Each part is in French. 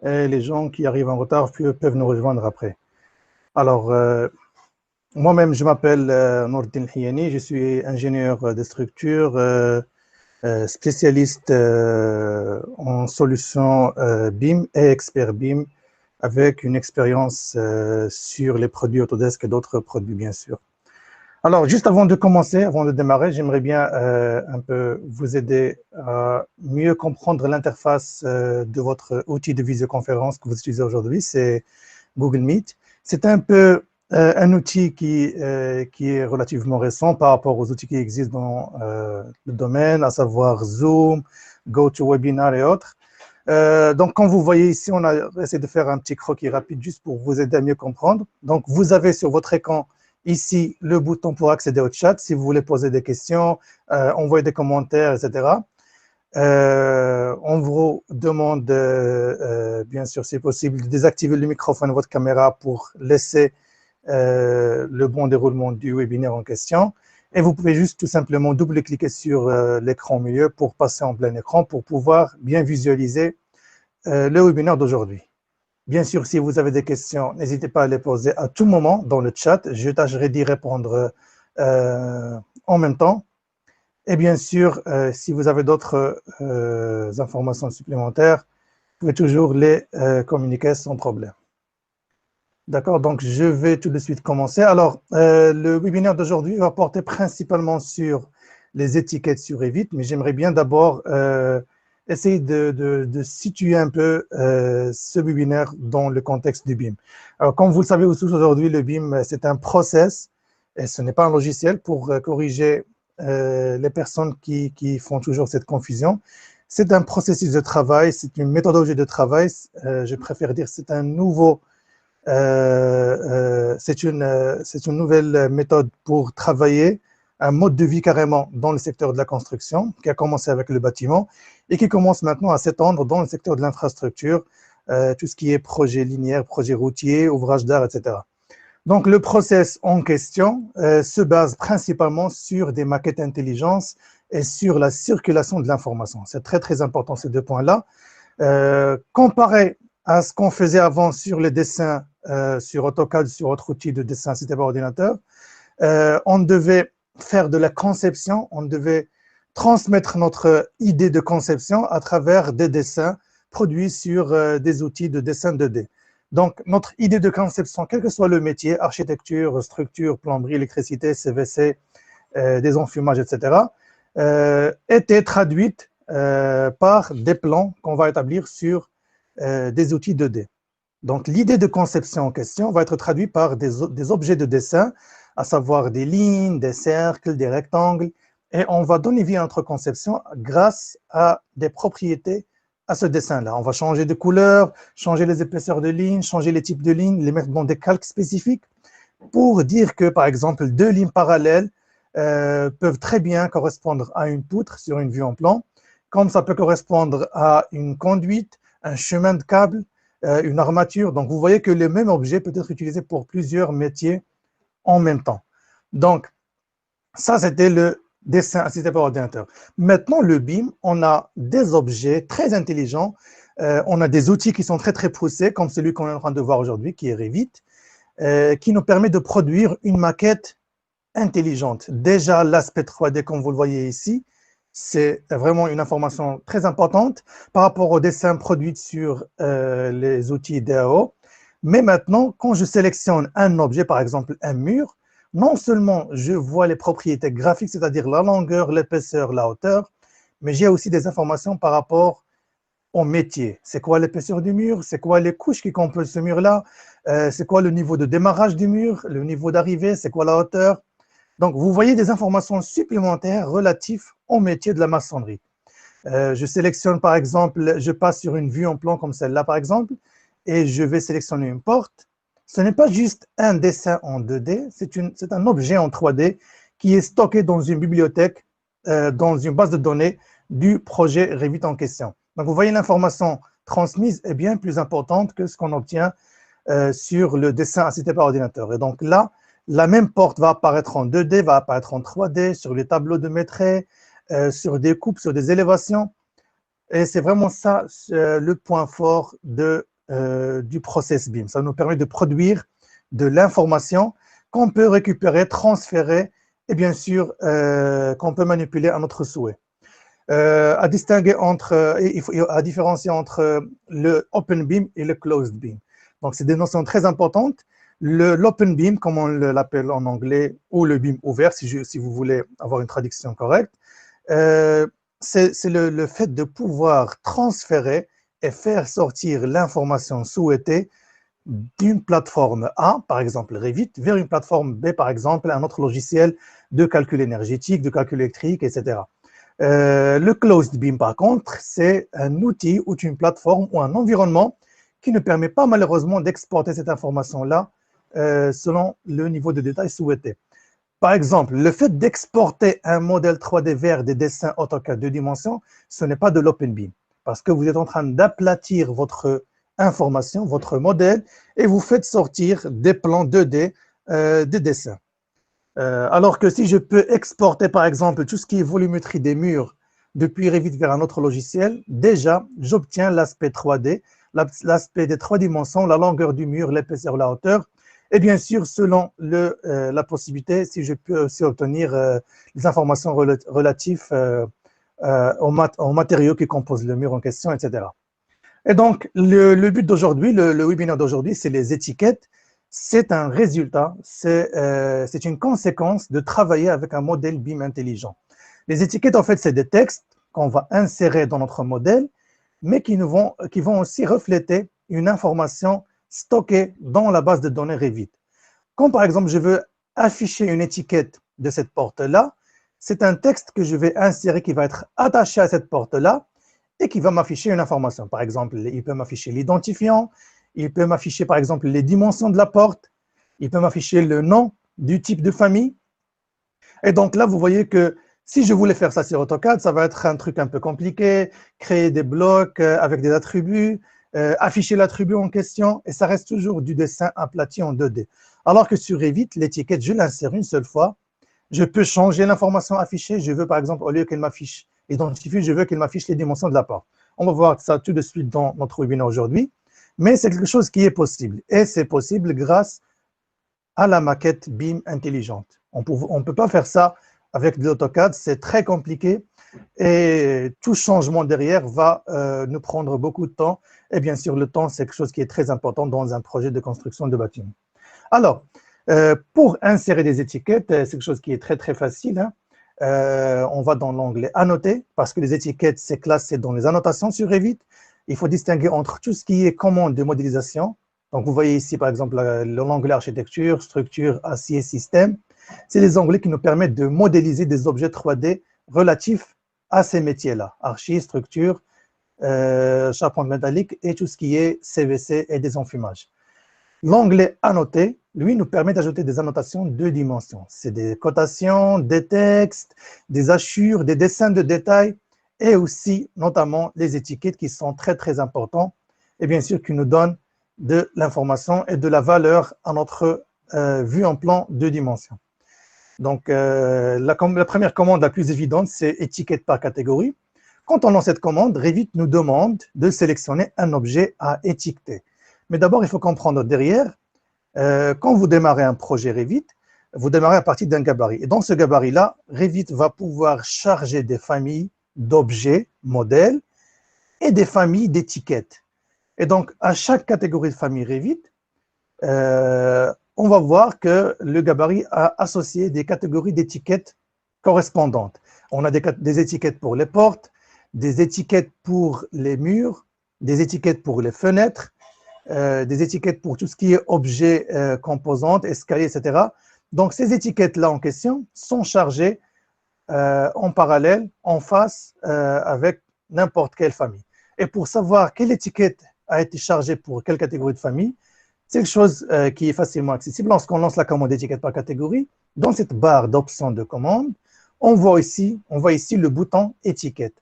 et les gens qui arrivent en retard peuvent nous rejoindre après. Alors, moi-même, je m'appelle Nourdine Hiyani, je suis ingénieur de structure, spécialiste en solutions BIM et expert BIM, avec une expérience sur les produits Autodesk et d'autres produits, bien sûr. Alors, juste avant de commencer, avant de démarrer, j'aimerais bien un peu vous aider à mieux comprendre l'interface de votre outil de visioconférence que vous utilisez aujourd'hui, c'est Google Meet. C'est un peu un outil qui est relativement récent par rapport aux outils qui existent dans le domaine, à savoir Zoom, GoToWebinar et autres. Donc, comme vous voyez ici, on a essayé de faire un petit croquis rapide juste pour vous aider à mieux comprendre. Donc, vous avez sur votre écran ici le bouton pour accéder au chat si vous voulez poser des questions, envoyer des commentaires, etc. On vous demande, bien sûr, si possible, de désactiver le microphone de votre caméra pour laisser le bon déroulement du webinaire en question. Et vous pouvez juste tout simplement double-cliquer sur l'écran au milieu pour passer en plein écran pour pouvoir bien visualiser le webinaire d'aujourd'hui. Bien sûr, si vous avez des questions, n'hésitez pas à les poser à tout moment dans le chat. Je tâcherai d'y répondre en même temps. Et bien sûr, si vous avez d'autres informations supplémentaires, vous pouvez toujours les communiquer sans problème. D'accord, donc je vais tout de suite commencer. Alors, le webinaire d'aujourd'hui va porter principalement sur les étiquettes sur Revit, mais j'aimerais bien d'abord essayer de situer un peu ce webinaire dans le contexte du BIM. Alors, comme vous le savez tous aujourd'hui, le BIM, c'est un process, et ce n'est pas un logiciel pour corriger les personnes qui font toujours cette confusion. C'est un processus de travail, c'est une méthodologie de travail, je préfère dire c'est un nouveau c'est une nouvelle méthode pour travailler, un mode de vie carrément dans le secteur de la construction, qui a commencé avec le bâtiment et qui commence maintenant à s'étendre dans le secteur de l'infrastructure, tout ce qui est projet linéaire, projet routier, ouvrage d'art, etc. Donc, le process en question se base principalement sur des maquettes intelligence et sur la circulation de l'information. C'est très, très important ces deux points-là. Comparé à ce qu'on faisait avant sur les dessins sur AutoCAD, sur autre outil de dessin assisté par ordinateur, on devait faire de la conception, on devait transmettre notre idée de conception à travers des dessins produits sur des outils de dessin 2D. Donc, notre idée de conception, quel que soit le métier, architecture, structure, plomberie, électricité, CVC, des enfumages, etc., était traduite par des plans qu'on va établir sur des outils 2D. Donc, l'idée de conception en question va être traduite par des objets de dessin, à savoir des lignes, des cercles, des rectangles, et on va donner vie à notre conception grâce à des propriétés à ce dessin-là. On va changer de couleur, changer les épaisseurs de lignes, changer les types de lignes, les mettre dans des calques spécifiques pour dire que, par exemple, deux lignes parallèles peuvent très bien correspondre à une poutre sur une vue en plan, comme ça peut correspondre à une conduite, un chemin de câble, une armature. Donc, vous voyez que le même objet peut être utilisé pour plusieurs métiers en même temps. Donc, ça, c'était le dessin assisté par ordinateur. Maintenant, le BIM, on a des objets très intelligents. On a des outils qui sont très, très poussés, comme celui qu'on est en train de voir aujourd'hui, qui est Revit, qui nous permet de produire une maquette intelligente. Déjà, l'aspect 3D, comme vous le voyez ici, c'est vraiment une information très importante par rapport aux dessins produits sur les outils DAO. Mais maintenant, quand je sélectionne un objet, par exemple un mur, non seulement je vois les propriétés graphiques, c'est-à-dire la longueur, l'épaisseur, la hauteur, mais j'ai aussi des informations par rapport au métier. C'est quoi l'épaisseur du mur? C'est quoi les couches qui composent ce mur-là? C'est quoi le niveau de démarrage du mur? Le niveau d'arrivée? C'est quoi la hauteur? Donc, vous voyez des informations supplémentaires relatives au métier de la maçonnerie. Je sélectionne, par exemple, je passe sur une vue en plan comme celle-là, par exemple, et je vais sélectionner une porte. Ce n'est pas juste un dessin en 2D, c'est un objet en 3D qui est stocké dans une bibliothèque, dans une base de données du projet Revit en question. Donc, vous voyez, l'information transmise est bien plus importante que ce qu'on obtient sur le dessin assisté par ordinateur. Et donc là, la même porte va apparaître en 2D, va apparaître en 3D, sur les tableaux de maîtrise, sur des coupes, sur des élévations. Et c'est vraiment ça le point fort de du process BIM. Ça nous permet de produire de l'information qu'on peut récupérer, transférer et bien sûr qu'on peut manipuler à notre souhait. À distinguer entre, il faut à différencier entre le open beam et le closed beam. Donc, c'est des notions très importantes. L'open beam, comme on l'appelle en anglais, ou le beam ouvert, si vous voulez avoir une traduction correcte, c'est le fait de pouvoir transférer et faire sortir l'information souhaitée d'une plateforme A, par exemple Revit, vers une plateforme B, par exemple, un autre logiciel de calcul énergétique, de calcul électrique, etc. Le closed beam, par contre, c'est un outil ou une plateforme ou un environnement qui ne permet pas malheureusement d'exporter cette information-là selon le niveau de détail souhaité. Par exemple, le fait d'exporter un modèle 3D vers des dessins AutoCAD 2 dimensions, ce n'est pas de l'open beam, parce que vous êtes en train d'aplatir votre information, votre modèle, et vous faites sortir des plans 2D, des dessins. Alors que si je peux exporter, par exemple, tout ce qui est volumétrie des murs depuis Revit vers un autre logiciel, déjà, j'obtiens l'aspect 3D, l'aspect des 3 dimensions, la longueur du mur, l'épaisseur, la hauteur, et bien sûr, selon la possibilité, si je peux aussi obtenir les informations relatives aux matériaux qui composent le mur en question, etc. Et donc, le but d'aujourd'hui, le webinaire d'aujourd'hui, c'est les étiquettes. C'est un résultat, c'est une conséquence de travailler avec un modèle BIM intelligent. Les étiquettes, en fait, c'est des textes qu'on va insérer dans notre modèle, mais qui vont aussi refléter une information stockée dans la base de données Revit. Comme par exemple, je veux afficher une étiquette de cette porte-là, c'est un texte que je vais insérer qui va être attaché à cette porte-là et qui va m'afficher une information. Par exemple, il peut m'afficher l'identifiant, il peut m'afficher par exemple les dimensions de la porte, il peut m'afficher le nom du type de famille. Et donc là, vous voyez que si je voulais faire ça sur AutoCAD, ça va être un truc un peu compliqué, créer des blocs avec des attributs, afficher l'attribut en question, et ça reste toujours du dessin aplati en 2D. Alors que sur Revit, l'étiquette, je l'insère une seule fois, je peux changer l'information affichée, je veux par exemple, au lieu qu'elle m'affiche l'identifiant, je veux qu'elle m'affiche les dimensions de la porte. On va voir ça tout de suite dans notre webinaire aujourd'hui, mais c'est quelque chose qui est possible, et c'est possible grâce à la maquette BIM intelligente. On ne peut pas faire ça avec de l'AutoCAD, c'est très compliqué et tout changement derrière va nous prendre beaucoup de temps. Et bien sûr, le temps, c'est quelque chose qui est très important dans un projet de construction de bâtiment. Alors, pour insérer des étiquettes, c'est quelque chose qui est très, très facile. Hein. On va dans l'onglet « Annoter » parce que les étiquettes, c'est classé dans les annotations sur Revit. Il faut distinguer entre tout ce qui est commande de modélisation. Donc, vous voyez ici, par exemple, l'onglet « Architecture »,« Structure »,« Acier »,« Système ». C'est les onglets qui nous permettent de modéliser des objets 3D relatifs à ces métiers-là. Archi, structure, charpente métallique et tout ce qui est CVC et des enfumages. L'onglet « Annoter », lui, nous permet d'ajouter des annotations 2 dimensions. C'est des cotations, des textes, des hachures, des dessins de détails et aussi, notamment, les étiquettes qui sont très, très importants et bien sûr qui nous donnent de l'information et de la valeur à notre vue en plan 2 dimensions. Donc, la première commande la plus évidente, c'est étiquette par catégorie. Quand on lance cette commande, Revit nous demande de sélectionner un objet à étiqueter. Mais d'abord, il faut comprendre derrière, quand vous démarrez un projet Revit, vous démarrez à partir d'un gabarit. Et dans ce gabarit-là, Revit va pouvoir charger des familles d'objets, modèles, et des familles d'étiquettes. Et donc, à chaque catégorie de famille Revit, on va voir que le gabarit a associé des catégories d'étiquettes correspondantes. On a des étiquettes pour les portes, des étiquettes pour les murs, des étiquettes pour les fenêtres, des étiquettes pour tout ce qui est objets, composantes, escaliers, etc. Donc, ces étiquettes-là en question sont chargées en parallèle, en face, avec n'importe quelle famille. Et pour savoir quelle étiquette a été chargée pour quelle catégorie de famille, c'est quelque chose qui est facilement accessible. Lorsqu'on lance la commande d'étiquette par catégorie, dans cette barre d'options de commande, on voit ici le bouton étiquette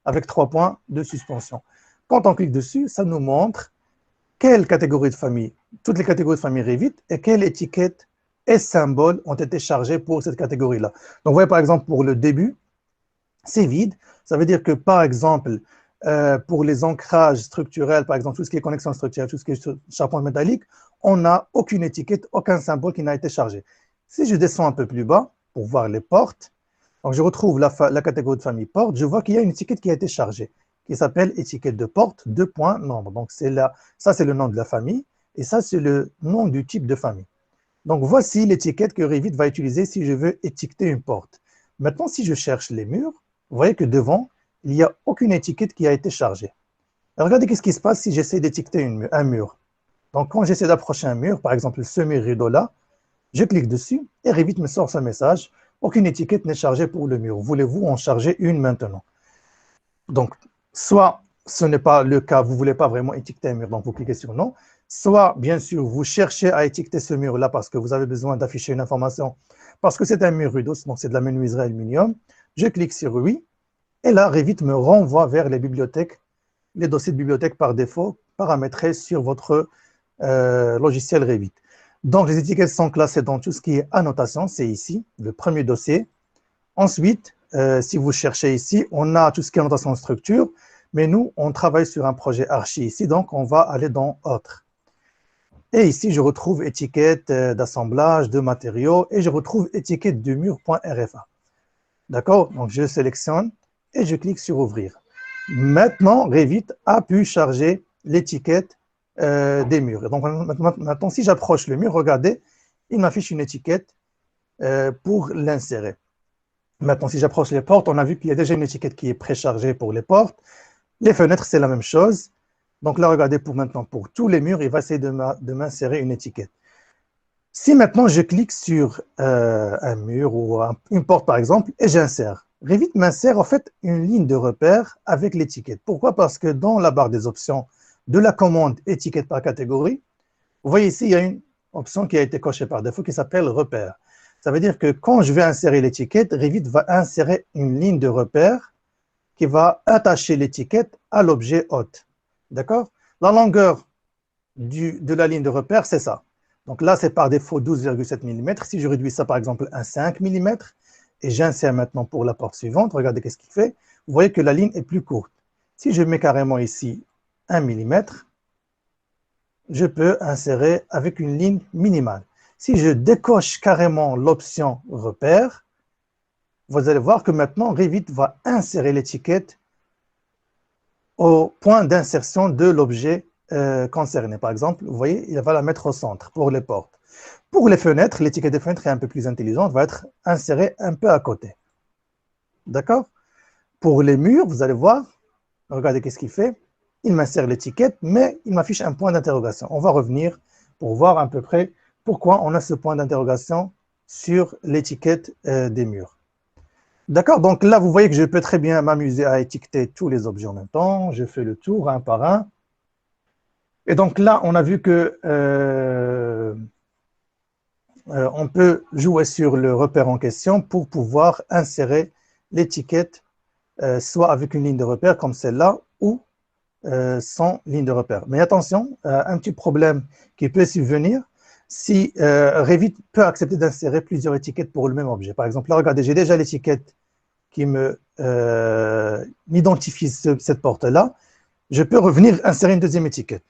avec 3 points de suspension. Quand on clique dessus, ça nous montre quelle catégorie de famille, toutes les catégories de famille Revit et quelle étiquette et symboles ont été chargés pour cette catégorie-là. Donc, vous voyez par exemple pour le début, c'est vide. Ça veut dire que par exemple, pour les ancrages structurels, par exemple, tout ce qui est connexion structurelle, tout ce qui est charpente métallique, on n'a aucune étiquette, aucun symbole qui n'a été chargé. Si je descends un peu plus bas pour voir les portes, donc je retrouve la catégorie de famille porte, je vois qu'il y a une étiquette qui a été chargée, qui s'appelle étiquette de porte, nombre. Donc ça, c'est le nom de la famille, et ça, c'est le nom du type de famille. Donc voici l'étiquette que Revit va utiliser si je veux étiqueter une porte. Maintenant, si je cherche les murs, vous voyez que devant, il n'y a aucune étiquette qui a été chargée. Alors, regardez qu'est-ce qui se passe si j'essaie d'étiqueter un mur. Donc, quand j'essaie d'approcher un mur, par exemple ce mur rideau-là, je clique dessus et Revit me sort ce message. Aucune étiquette n'est chargée pour le mur. Voulez-vous en charger une maintenant? Donc, soit ce n'est pas le cas, vous ne voulez pas vraiment étiqueter un mur, donc vous cliquez sur non. Soit, bien sûr, vous cherchez à étiqueter ce mur-là parce que vous avez besoin d'afficher une information, parce que c'est un mur rideau, donc c'est de la menuiserie aluminium. Je clique sur oui. Et là, Revit me renvoie vers les bibliothèques, les dossiers de bibliothèque par défaut, paramétrés sur votre logiciel Revit. Donc, les étiquettes sont classées dans tout ce qui est annotation, c'est ici, le premier dossier. Ensuite, si vous cherchez ici, on a tout ce qui est annotation de structure, mais nous, on travaille sur un projet archi ici, donc on va aller dans Autres. Et ici, je retrouve étiquette d'assemblage, de matériaux, et je retrouve étiquette de mur.rfa. D'accord? Donc, je sélectionne et je clique sur Ouvrir. Maintenant, Revit a pu charger l'étiquette des murs. Et donc, maintenant, si j'approche le mur, regardez, il m'affiche une étiquette pour l'insérer. Maintenant, si j'approche les portes, on a vu qu'il y a déjà une étiquette qui est préchargée pour les portes. Les fenêtres, c'est la même chose. Donc là, regardez, maintenant, pour tous les murs, il va essayer de m'insérer une étiquette. Si maintenant je clique sur un mur ou une porte par exemple et j'insère, Revit m'insère en fait une ligne de repère avec l'étiquette. Pourquoi? Parce que dans la barre des options de la commande étiquette par catégorie, vous voyez ici, il y a une option qui a été cochée par défaut qui s'appelle repère. Ça veut dire que quand je vais insérer l'étiquette, Revit va insérer une ligne de repère qui va attacher l'étiquette à l'objet hôte. D'accord? La longueur de la ligne de repère, c'est ça. Donc là, c'est par défaut 12,7 mm. Si je réduis ça, par exemple, à 5 mm, et j'insère maintenant pour la porte suivante, regardez qu'est-ce qu'il fait. Vous voyez que la ligne est plus courte. Si je mets carrément ici 1 mm, je peux insérer avec une ligne minimale. Si je décoche carrément l'option repère, vous allez voir que maintenant, Revit va insérer l'étiquette au point d'insertion de l'objet concerné. Par exemple, vous voyez, il va la mettre au centre pour les portes. Pour les fenêtres, l'étiquette des fenêtres est un peu plus intelligente, va être insérée un peu à côté. D'accord? Pour les murs, vous allez voir, regardez qu'est-ce qu'il fait. Il m'insère l'étiquette, mais il m'affiche un point d'interrogation. On va revenir pour voir à peu près pourquoi on a ce point d'interrogation sur l'étiquette des murs. D'accord, donc là, vous voyez que je peux très bien m'amuser à étiqueter tous les objets en même temps. Je fais le tour un par un. Et donc là, on a vu que on peut jouer sur le repère en question pour pouvoir insérer l'étiquette soit avec une ligne de repère comme celle-là ou sans ligne de repère. Mais attention, un petit problème qui peut subvenir si Revit peut accepter d'insérer plusieurs étiquettes pour le même objet. Par exemple, là, regardez, j'ai déjà l'étiquette qui m'identifie cette porte-là. Je peux revenir insérer une deuxième étiquette.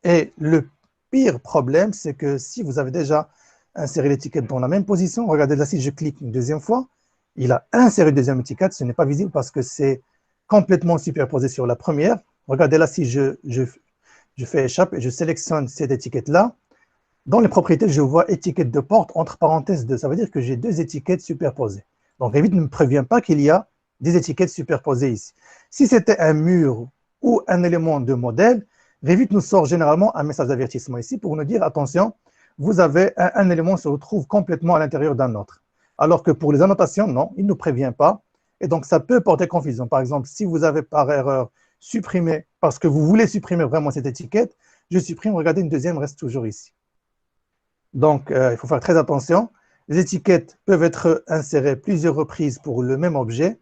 Et le pire problème, c'est que si vous avez déjà inséré l'étiquette dans la même position, regardez là, si je clique une deuxième fois, il a inséré une deuxième étiquette, ce n'est pas visible parce que c'est complètement superposé sur la première. Regardez là, si je fais échappe et je sélectionne cette étiquette-là, dans les propriétés, je vois étiquette de porte entre parenthèses 2. Ça veut dire que j'ai deux étiquettes superposées. Donc, Revit ne me prévient pas qu'il y a des étiquettes superposées ici. Si c'était un mur ou un élément de modèle, Revit nous sort généralement un message d'avertissement ici pour nous dire, attention, vous avez un élément qui se retrouve complètement à l'intérieur d'un autre. Alors que pour les annotations, non, il ne nous prévient pas. Et donc, ça peut porter confusion. Par exemple, si vous avez par erreur supprimé, parce que vous voulez supprimer vraiment cette étiquette, je supprime, regardez, une deuxième reste toujours ici. Donc, il faut faire très attention. Les étiquettes peuvent être insérées plusieurs reprises pour le même objet.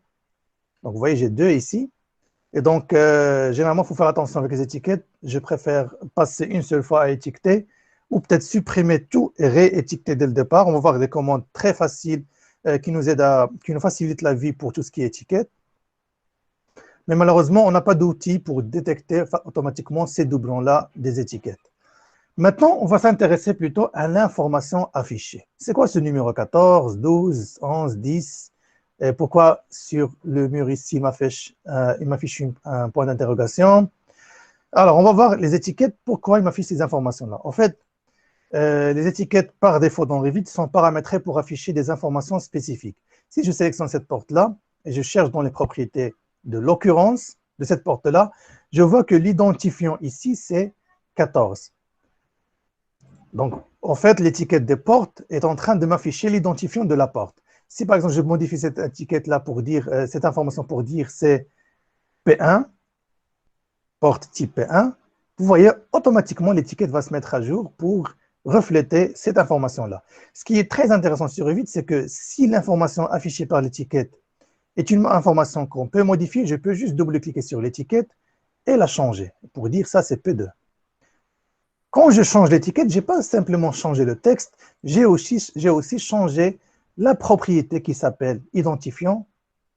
Donc, vous voyez, j'ai deux ici. Et donc, généralement, il faut faire attention avec les étiquettes. Je préfère passer une seule fois à étiqueter ou peut-être supprimer tout et réétiqueter dès le départ. On va voir des commandes très faciles qui nous facilitent la vie pour tout ce qui est étiquette. Mais malheureusement, on n'a pas d'outil pour détecter automatiquement ces doublons-là des étiquettes. Maintenant, on va s'intéresser plutôt à l'information affichée. C'est quoi ce numéro 14, 12, 11, 10? Et pourquoi sur le mur ici, il m'affiche un point d'interrogation? Alors, on va voir les étiquettes, pourquoi il m'affiche ces informations-là. En fait, les étiquettes par défaut dans Revit sont paramétrées pour afficher des informations spécifiques. Si je sélectionne cette porte-là et je cherche dans les propriétés de l'occurrence de cette porte-là, je vois que l'identifiant ici, c'est 14. Donc, en fait, l'étiquette des portes est en train de m'afficher l'identifiant de la porte. Si par exemple, je modifie cette étiquette-là pour dire, cette information pour dire c'est P1, porte type P1, vous voyez, automatiquement, l'étiquette va se mettre à jour pour refléter cette information-là. Ce qui est très intéressant sur Revit, c'est que si l'information affichée par l'étiquette est une information qu'on peut modifier, je peux juste double-cliquer sur l'étiquette et la changer pour dire ça, c'est P2. Quand je change l'étiquette, je n'ai pas simplement changé le texte, j'ai aussi changé la propriété qui s'appelle identifiant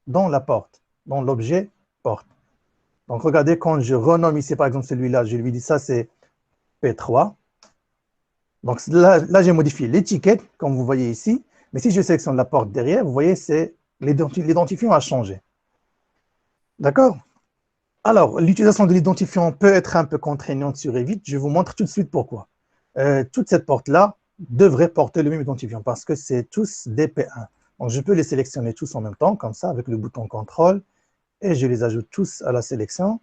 dans la porte, dans l'objet porte. Donc, regardez, quand je renomme ici, par exemple, celui-là, je lui dis ça, c'est P3. Donc, là j'ai modifié l'étiquette, comme vous voyez ici. Mais si je sélectionne la porte derrière, vous voyez, l'identifiant a changé. D'accord? Alors, l'utilisation de l'identifiant peut être un peu contraignante sur Revit. Je vous montre tout de suite pourquoi. Toute cette porte-là devrait porter le même identifiant parce que c'est tous des P1. Donc, je peux les sélectionner tous en même temps, comme ça, avec le bouton CTRL, et je les ajoute tous à la sélection.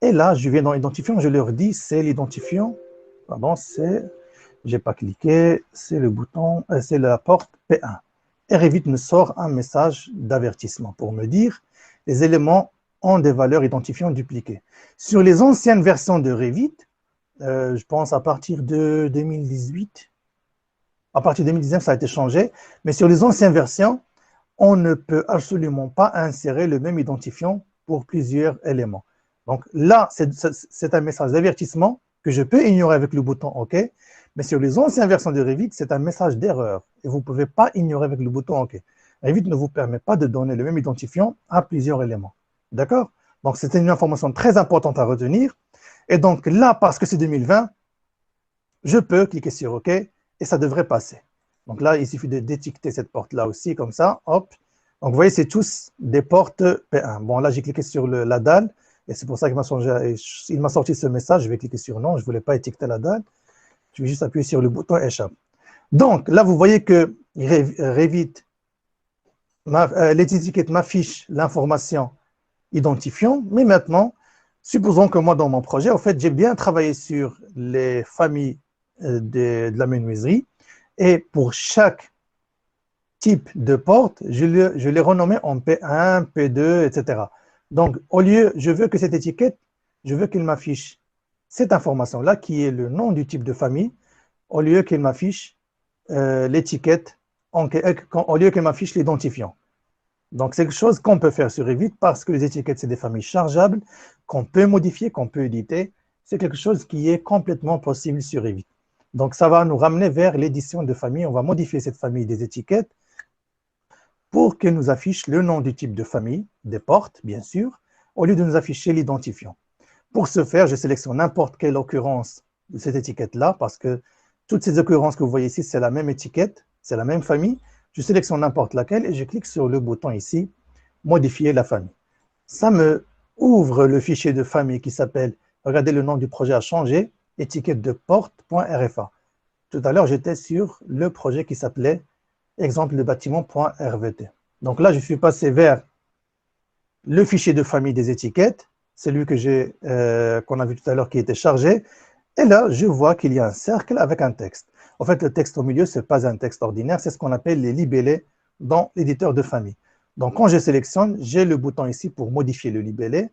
Et là, je viens dans l'identifiant, je leur dis, c'est l'identifiant, pardon, c'est, j'ai pas cliqué, c'est le bouton, c'est la porte P1. Et Revit me sort un message d'avertissement pour me dire, les éléments ont des valeurs identifiantes dupliquées. Sur les anciennes versions de Revit, je pense à partir de 2018, à partir de 2019, ça a été changé, mais sur les anciennes versions, on ne peut absolument pas insérer le même identifiant pour plusieurs éléments. Donc là, c'est un message d'avertissement que je peux ignorer avec le bouton OK, mais sur les anciennes versions de Revit, c'est un message d'erreur et vous ne pouvez pas ignorer avec le bouton OK. Revit ne vous permet pas de donner le même identifiant à plusieurs éléments. D'accord? Donc c'était une information très importante à retenir. Et donc là, parce que c'est 2020, je peux cliquer sur OK et ça devrait passer. Donc là, il suffit d'étiqueter cette porte-là aussi, comme ça, hop. Donc vous voyez, c'est tous des portes P1. Bon, là, j'ai cliqué sur la dalle, et c'est pour ça qu'il m'a sorti ce message. Je vais cliquer sur non, je ne voulais pas étiqueter la dalle. Je vais juste appuyer sur le bouton échappe. Donc là, vous voyez que Revit, les étiquettes m'affichent l'information identifiant, mais maintenant, supposons que moi, dans mon projet, en fait, j'ai bien travaillé sur les familles de la menuiserie, et pour chaque type de porte, je l'ai renommé en P1, P2, etc. Donc, au lieu, je veux que cette étiquette, je veux qu'il m'affiche cette information-là, qui est le nom du type de famille, au lieu qu'il m'affiche l'étiquette, au lieu qu'il m'affiche l'identifiant. Donc, c'est quelque chose qu'on peut faire sur Revit parce que les étiquettes, c'est des familles chargeables, qu'on peut modifier, qu'on peut éditer. C'est quelque chose qui est complètement possible sur Revit. Donc, ça va nous ramener vers l'édition de famille. On va modifier cette famille des étiquettes pour qu'elle nous affiche le nom du type de famille, des portes, bien sûr, au lieu de nous afficher l'identifiant. Pour ce faire, je sélectionne n'importe quelle occurrence de cette étiquette-là, parce que toutes ces occurrences que vous voyez ici, c'est la même étiquette, c'est la même famille. Je sélectionne n'importe laquelle et je clique sur le bouton ici, modifier la famille. Ça me ouvre le fichier de famille qui s'appelle, regardez le nom du projet a changé, étiquette de porte.rfa. Tout à l'heure, j'étais sur le projet qui s'appelait exemple de bâtiment.rvt. Donc là, je suis passé vers le fichier de famille des étiquettes, celui qu'on a vu tout à l'heure qui était chargé. Et là, je vois qu'il y a un cercle avec un texte. En fait, le texte au milieu, ce n'est pas un texte ordinaire, c'est ce qu'on appelle les libellés dans l'éditeur de famille. Donc, quand je sélectionne, j'ai le bouton ici pour modifier le libellé.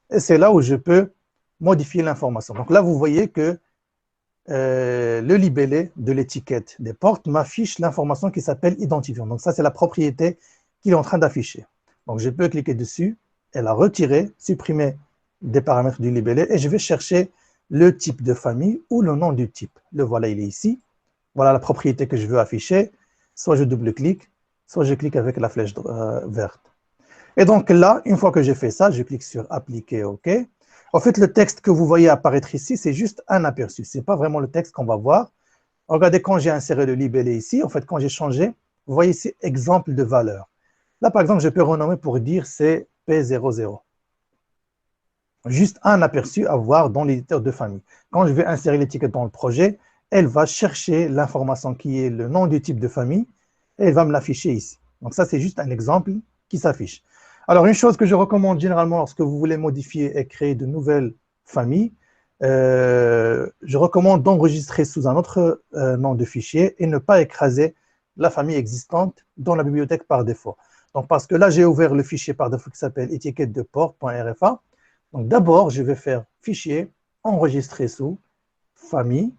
Et c'est là où je peux modifier l'information. Donc là, vous voyez que le libellé de l'étiquette des portes m'affiche l'information qui s'appelle identifiant. Donc ça, c'est la propriété qu'il est en train d'afficher. Donc je peux cliquer dessus et la retirer, supprimer des paramètres du libellé et je vais chercher le type de famille ou le nom du type. Le voilà, il est ici. Voilà la propriété que je veux afficher. Soit je double-clique, soit je clique avec la flèche verte. Et donc là, une fois que j'ai fait ça, je clique sur Appliquer, OK. En fait, le texte que vous voyez apparaître ici, c'est juste un aperçu. Ce n'est pas vraiment le texte qu'on va voir. Regardez, quand j'ai inséré le libellé ici, en fait, quand j'ai changé, vous voyez ici, exemple de valeur. Là, par exemple, je peux renommer pour dire c'est P00. Juste un aperçu à voir dans l'éditeur de famille. Quand je vais insérer l'étiquette dans le projet, elle va chercher l'information qui est le nom du type de famille et elle va me l'afficher ici. Donc ça, c'est juste un exemple qui s'affiche. Alors, une chose que je recommande généralement lorsque vous voulez modifier et créer de nouvelles familles, je recommande d'enregistrer sous un autre nom de fichier et ne pas écraser la famille existante dans la bibliothèque par défaut. Donc, parce que là, j'ai ouvert le fichier par défaut qui s'appelle étiquette de port.rfa. Donc, d'abord, je vais faire fichier, enregistrer sous, famille.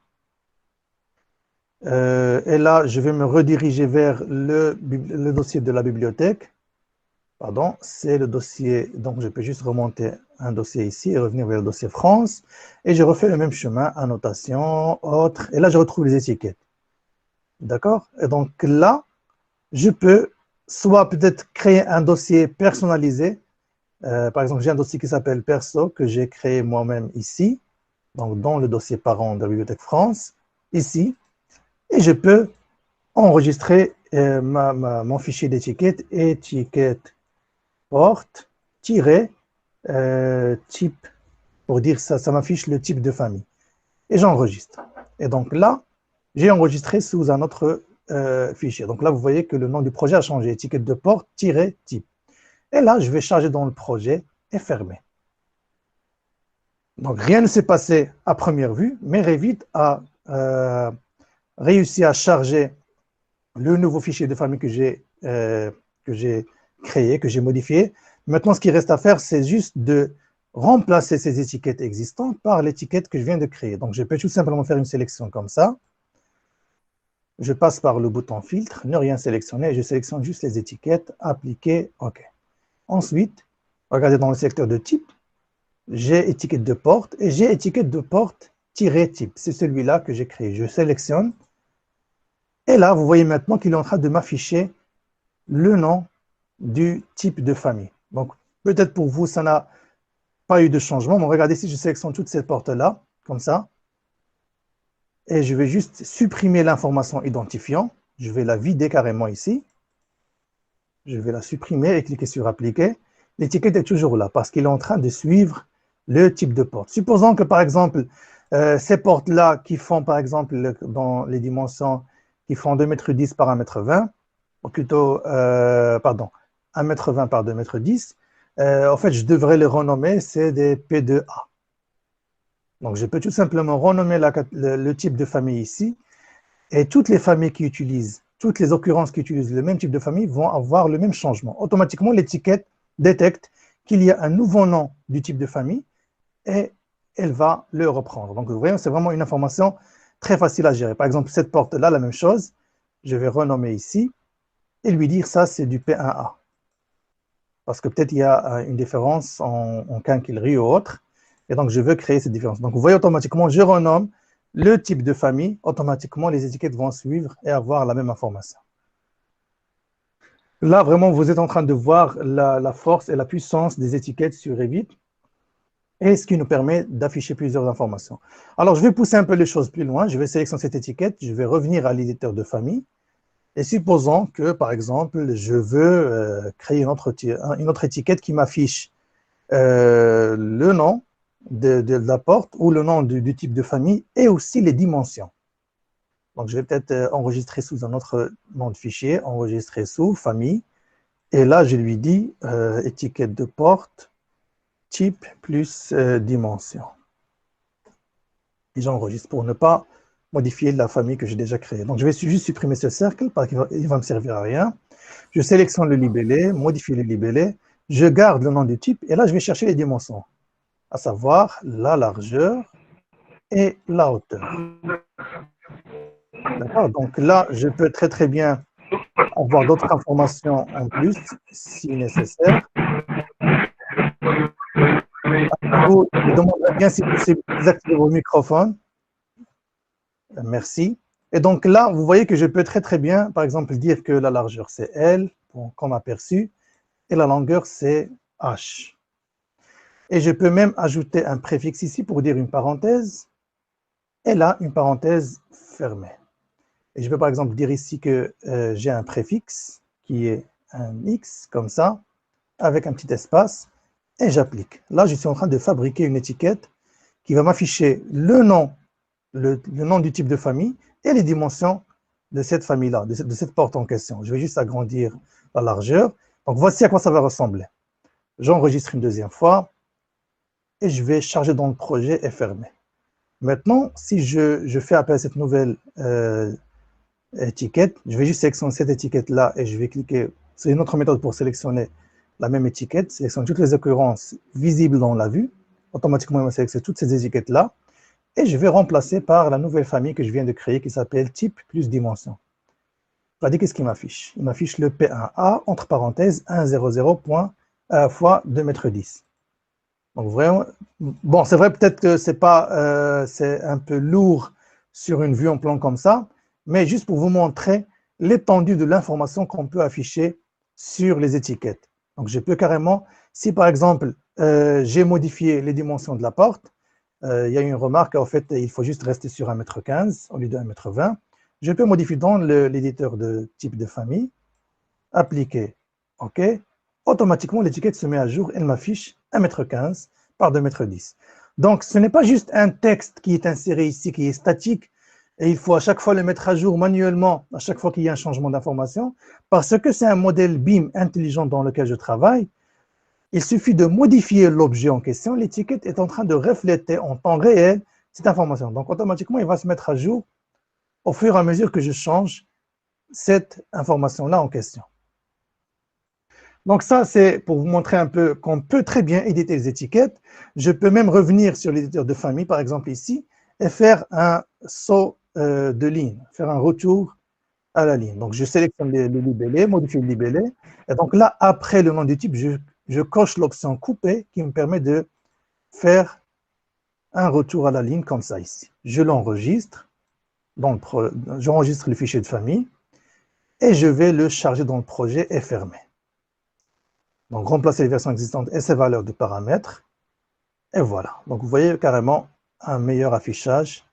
Et là, je vais me rediriger vers le dossier de la bibliothèque. Pardon, c'est le dossier, donc je peux juste remonter un dossier ici et revenir vers le dossier France. Et je refais le même chemin, annotation, autre. Et là, je retrouve les étiquettes. D'accord? Et donc là, je peux soit peut-être créer un dossier personnalisé. Par exemple, j'ai un dossier qui s'appelle Perso, que j'ai créé moi-même ici, donc dans le dossier parent de la Bibliothèque France, ici, et je peux enregistrer mon fichier d'étiquette, étiquette porte, type, pour dire ça, ça m'affiche le type de famille. Et j'enregistre. Et donc là, j'ai enregistré sous un autre fichier. Donc là, vous voyez que le nom du projet a changé, étiquette de porte, type. Et là, je vais charger dans le projet et fermer. Donc, rien ne s'est passé à première vue, mais Revit a réussi à charger le nouveau fichier de famille que j'ai créé, que j'ai modifié. Maintenant, ce qui reste à faire, c'est juste de remplacer ces étiquettes existantes par l'étiquette que je viens de créer. Donc, je peux tout simplement faire une sélection comme ça. Je passe par le bouton filtre, ne rien sélectionner, je sélectionne juste les étiquettes, appliquer, OK. Ensuite, regardez dans le secteur de type, j'ai étiquette de porte et j'ai étiquette de porte-type. C'est celui-là que j'ai créé. Je sélectionne. Et là, vous voyez maintenant qu'il est en train de m'afficher le nom du type de famille. Donc, peut-être pour vous, ça n'a pas eu de changement. Mais regardez, si je sélectionne toutes ces portes-là, comme ça, et je vais juste supprimer l'information identifiant. Je vais la vider carrément ici. Je vais la supprimer et cliquer sur Appliquer. L'étiquette est toujours là parce qu'il est en train de suivre le type de porte. Supposons que, par exemple, ces portes-là qui font, par exemple, dans les dimensions, qui font 2,10 m par 1,20 m, ou plutôt, pardon, 1,20 m par 2,10 m, en fait, je devrais les renommer, c'est des P2A. Donc, je peux tout simplement renommer le type de famille ici, et toutes les familles qui utilisent, toutes les occurrences qui utilisent le même type de famille vont avoir le même changement. Automatiquement, l'étiquette détecte qu'il y a un nouveau nom du type de famille et elle va le reprendre. Donc, vous voyez, c'est vraiment une information très facile à gérer. Par exemple, cette porte-là, la même chose, je vais renommer ici et lui dire ça, c'est du P1A. Parce que peut-être il y a une différence en quincaillerie ou autre, et donc je veux créer cette différence. Donc, vous voyez, automatiquement, je renomme le type de famille, automatiquement, les étiquettes vont suivre et avoir la même information. Là, vraiment, vous êtes en train de voir la force et la puissance des étiquettes sur Revit, et ce qui nous permet d'afficher plusieurs informations. Alors, je vais pousser un peu les choses plus loin. Je vais sélectionner cette étiquette, je vais revenir à l'éditeur de famille, et supposons que, par exemple, je veux créer une autre étiquette qui m'affiche le nom de la porte ou le nom du type de famille et aussi les dimensions. Donc, je vais peut-être enregistrer sous un autre nom de fichier, enregistrer sous famille. Et là, je lui dis étiquette de porte, type plus dimension. Et j'enregistre pour ne pas modifier la famille que j'ai déjà créée. Donc, je vais juste supprimer ce cercle parce qu'il ne va me servir à rien. Je sélectionne le libellé, modifie le libellé, je garde le nom du type et là, je vais chercher les dimensions, à savoir la largeur et la hauteur. D'accord? Donc là, je peux très bien avoir d'autres informations en plus, si nécessaire. Vous, je demanderai bien si possible de désactiver vos microphones. Merci. Et donc là, vous voyez que je peux très bien, par exemple, dire que la largeur, c'est L, comme aperçu, et la longueur, c'est H. Et je peux même ajouter un préfixe ici pour dire une parenthèse, et là, une parenthèse fermée. Et je peux par exemple dire ici que j'ai un préfixe qui est un X, comme ça, avec un petit espace, et j'applique. Là, je suis en train de fabriquer une étiquette qui va m'afficher le nom du type de famille et les dimensions de cette famille-là, de cette porte en question. Je vais juste agrandir la largeur. Donc, voici à quoi ça va ressembler. J'enregistre une deuxième fois et je vais charger dans le projet et fermer. Maintenant, si je fais appel à cette nouvelle étiquette, je vais juste sélectionner cette étiquette-là et je vais cliquer. C'est une autre méthode pour sélectionner la même étiquette, sélectionner toutes les occurrences visibles dans la vue. Automatiquement, il va sélectionner toutes ces étiquettes-là et je vais remplacer par la nouvelle famille que je viens de créer qui s'appelle type plus dimension. Regardez qu'est-ce qu'il m'affiche. Il m'affiche le P1A entre parenthèses 100 fois 2,10 m. Donc vraiment, bon, c'est vrai peut-être que c'est pas, c'est un peu lourd sur une vue en plan comme ça, mais juste pour vous montrer l'étendue de l'information qu'on peut afficher sur les étiquettes. Donc je peux carrément, si par exemple j'ai modifié les dimensions de la porte, il y a une remarque, en fait, il faut juste rester sur 1,15 m au lieu de 1,20 m. Je peux modifier dans l'éditeur de type de famille, appliquer, OK. Automatiquement, l'étiquette se met à jour, elle m'affiche 1,15 m par 2,10 m. Donc, ce n'est pas juste un texte qui est inséré ici, qui est statique, et il faut à chaque fois le mettre à jour manuellement, à chaque fois qu'il y a un changement d'information, parce que c'est un modèle BIM intelligent dans lequel je travaille. Il suffit de modifier l'objet en question, l'étiquette est en train de refléter en temps réel cette information. Donc, automatiquement, il va se mettre à jour au fur et à mesure que je change cette information-là en question. Donc ça, c'est pour vous montrer un peu qu'on peut très bien éditer les étiquettes. Je peux même revenir sur l'éditeur de famille, par exemple ici, et faire un saut de ligne, faire un retour à la ligne. Donc je sélectionne le libellé, modifier le libellé, et donc là, après le nom du type, je coche l'option couper qui me permet de faire un retour à la ligne comme ça ici. Je l'enregistre, j'enregistre le fichier de famille, et je vais le charger dans le projet et fermer. Donc, remplacer les versions existantes et ses valeurs de paramètres. Et voilà. Donc, vous voyez carrément un meilleur affichage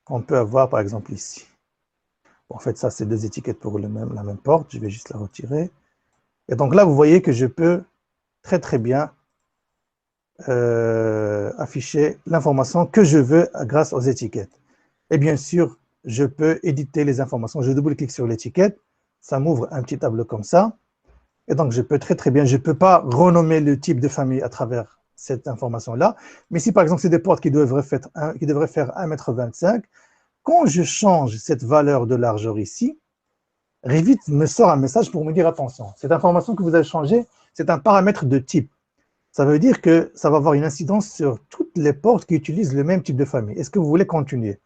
qu'on peut avoir, par exemple, ici. Bon, en fait, ça, c'est deux étiquettes pour la même porte. Je vais juste la retirer. Et donc là, vous voyez que je peux très, très bien afficher l'information que je veux grâce aux étiquettes. Et bien sûr, je peux éditer les informations. Je double-clique sur l'étiquette. Ça m'ouvre un petit tableau comme ça. Et donc, je peux très, très bien, je ne peux pas renommer le type de famille à travers cette information-là. Mais si, par exemple, c'est des portes qui devraient faire 1,25 m, quand je change cette valeur de largeur ici, Revit me sort un message pour me dire, attention, cette information que vous avez changée, c'est un paramètre de type. Ça veut dire que ça va avoir une incidence sur toutes les portes qui utilisent le même type de famille. Est-ce que vous voulez continuer?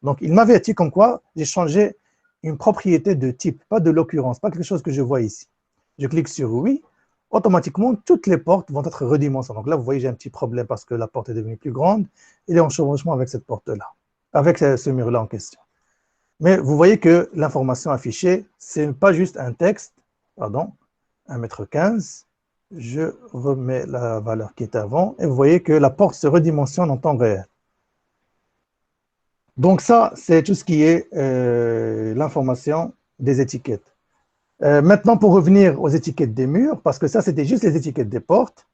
Donc, il m'avertit comme quoi j'ai changé une propriété de type, pas de l'occurrence, pas quelque chose que je vois ici. Je clique sur oui, automatiquement, toutes les portes vont être redimensionnées. Donc là, vous voyez, j'ai un petit problème parce que la porte est devenue plus grande. Il est en chevauchement avec cette porte-là, avec ce mur-là en question. Mais vous voyez que l'information affichée, ce n'est pas juste un texte, pardon, 1,15 m. Je remets la valeur qui était avant et vous voyez que la porte se redimensionne en temps réel. Donc ça, c'est tout ce qui est l'information des étiquettes. Maintenant, pour revenir aux étiquettes des murs, parce que ça, c'était juste les étiquettes des portes.